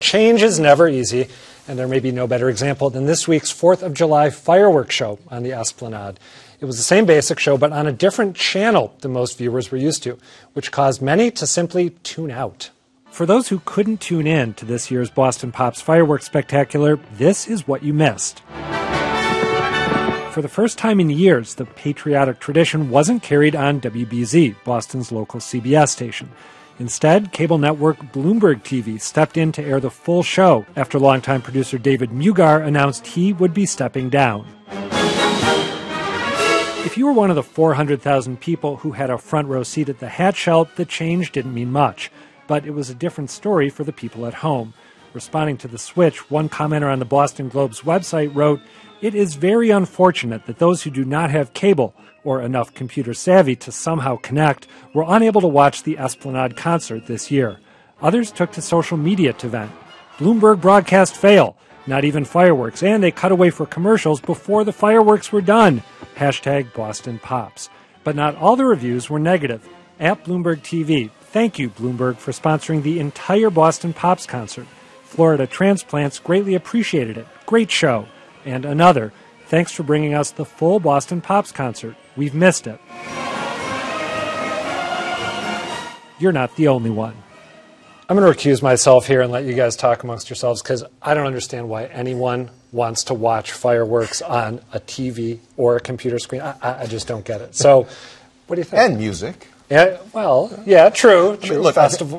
change is never easy, and there may be no better example than this week's 4th of July fireworks show on the Esplanade. It was the same basic show, but on a different channel than most viewers were used to, which caused many to simply tune out. For those who couldn't tune in to this year's Boston Pops Fireworks Spectacular, this is what you missed. For the first time in years, the patriotic tradition wasn't carried on WBZ, Boston's local CBS station. Instead, cable network Bloomberg TV stepped in to air the full show after longtime producer David Mugar announced he would be stepping down. If you were one of the 400,000 people who had a front row seat at the Hatch Shell, the change didn't mean much. But it was a different story for the people at home. Responding to the switch, one commenter on the Boston Globe's website wrote, "It is very unfortunate that those who do not have cable or enough computer savvy to somehow connect were unable to watch the Esplanade concert this year. Others took to social media to vent. Bloomberg broadcast fail, not even fireworks, and they cut away for commercials before the fireworks were done. Hashtag Boston Pops." But not all the reviews were negative. At Bloomberg TV, thank you, Bloomberg, for sponsoring the entire Boston Pops concert. Florida Transplants greatly appreciated it. Great show. And another, thanks for bringing us the full Boston Pops concert. We've missed it. You're not the only one. I'm going to recuse myself here and let you guys talk amongst yourselves because I don't understand why anyone wants to watch fireworks on a TV or a computer screen. I just don't get it. So, what do you think? And music. Yeah, well, yeah, true. I mean, look, festive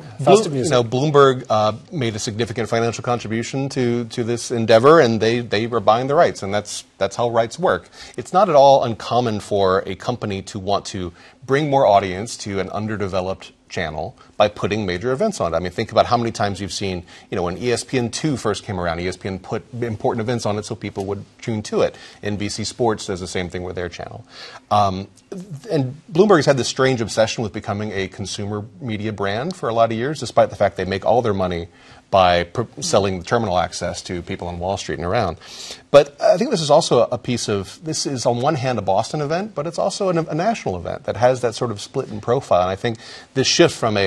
music. You know, Bloomberg made a significant financial contribution to this endeavor, and they were buying the rights, and that's how rights work. It's not at all uncommon for a company to want to bring more audience to an underdeveloped channel by putting major events on it. I mean, think about how many times you've seen, you know, when ESPN2 first came around, ESPN put important events on it so people would tune to it. NBC Sports does the same thing with their channel. And Bloomberg has had this strange obsession with becoming a consumer media brand for a lot of years, despite the fact they make all their money by selling terminal access to people on Wall Street and around. But I think this is also a piece of, this is on one hand a Boston event, but it's also a national event that has that sort of split in profile. And I think this shift from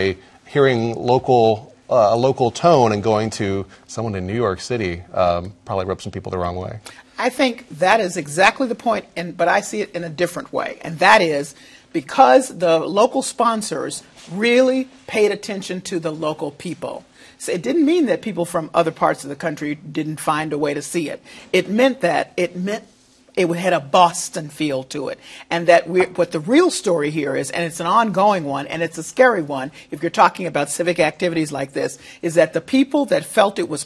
hearing a local tone and going to someone in New York City probably rubbed some people the wrong way. I think that is exactly the point, but I see it in a different way. And that is because the local sponsors really paid attention to the local people. So it didn't mean that people from other parts of the country didn't find a way to see it. It meant it had a Boston feel to it. And that what the real story here is, and it's an ongoing one, and it's a scary one, if you're talking about civic activities like this, is that the people that felt it was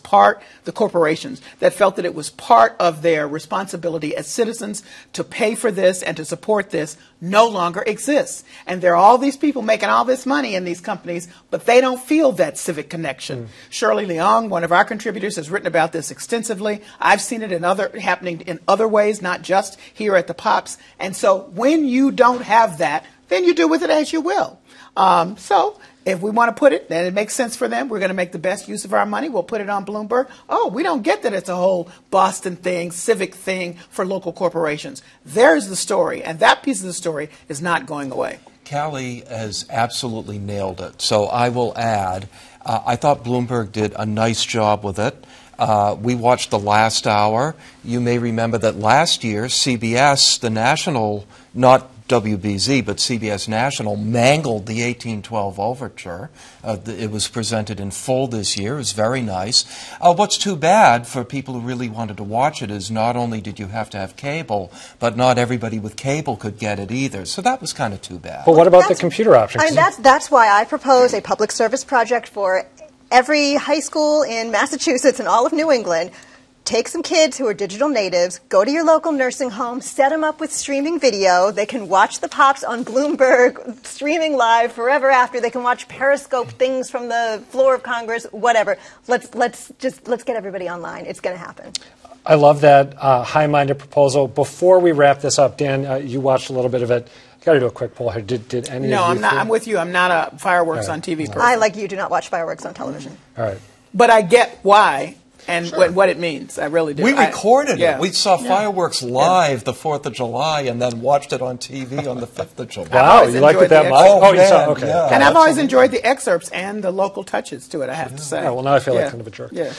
the corporations, that felt that it was part of their responsibility as citizens to pay for this and to support this, no longer exists. And there are all these people making all this money in these companies, but they don't feel that civic connection. Shirley Leong, one of our contributors, has written about this extensively. I've seen it happening in other ways, not just here at the Pops. And so when you don't have that, then you do with it as you will. So if we want to put it, and it makes sense for them, we're going to make the best use of our money. We'll put it on Bloomberg. Oh, we don't get that it's a whole Boston thing, civic thing for local corporations. There's the story, and that piece of the story is not going away. Callie has absolutely nailed it. So I will add, I thought Bloomberg did a nice job with it. We watched the last hour. You may remember that last year, CBS, the national, not WBZ, but CBS National, mangled the 1812 Overture. It was presented in full this year. It was very nice. What's too bad for people who really wanted to watch it is not only did you have to have cable, but not everybody with cable could get it either. So that was kind of too bad. But what about the computer options? I mean, that's why I propose a public service project for every high school in Massachusetts and all of New England. Take some kids who are digital natives, go to your local nursing home, set them up with streaming video. They can watch the Pops on Bloomberg, streaming live forever after. They can watch Periscope things from the floor of Congress, whatever. Let's get everybody online. It's going to happen. I love that high-minded proposal. Before we wrap this up, Dan, you watched a little bit of it. Got to do a quick poll here. Did any of you? No, I'm not. I'm with you. I'm not a fireworks on TV person. I, like you, do not watch fireworks on television. All right. But I get why and what it means. I really do. We recorded yeah. it. We saw fireworks live the 4th of July and then watched it on TV on the 5th of July. Wow, you liked it that much? Oh, You saw, man, okay. yeah. And I've always enjoyed the excerpts and the local touches to it, I have to say. Yeah, well, now I feel like kind of a jerk. Yeah.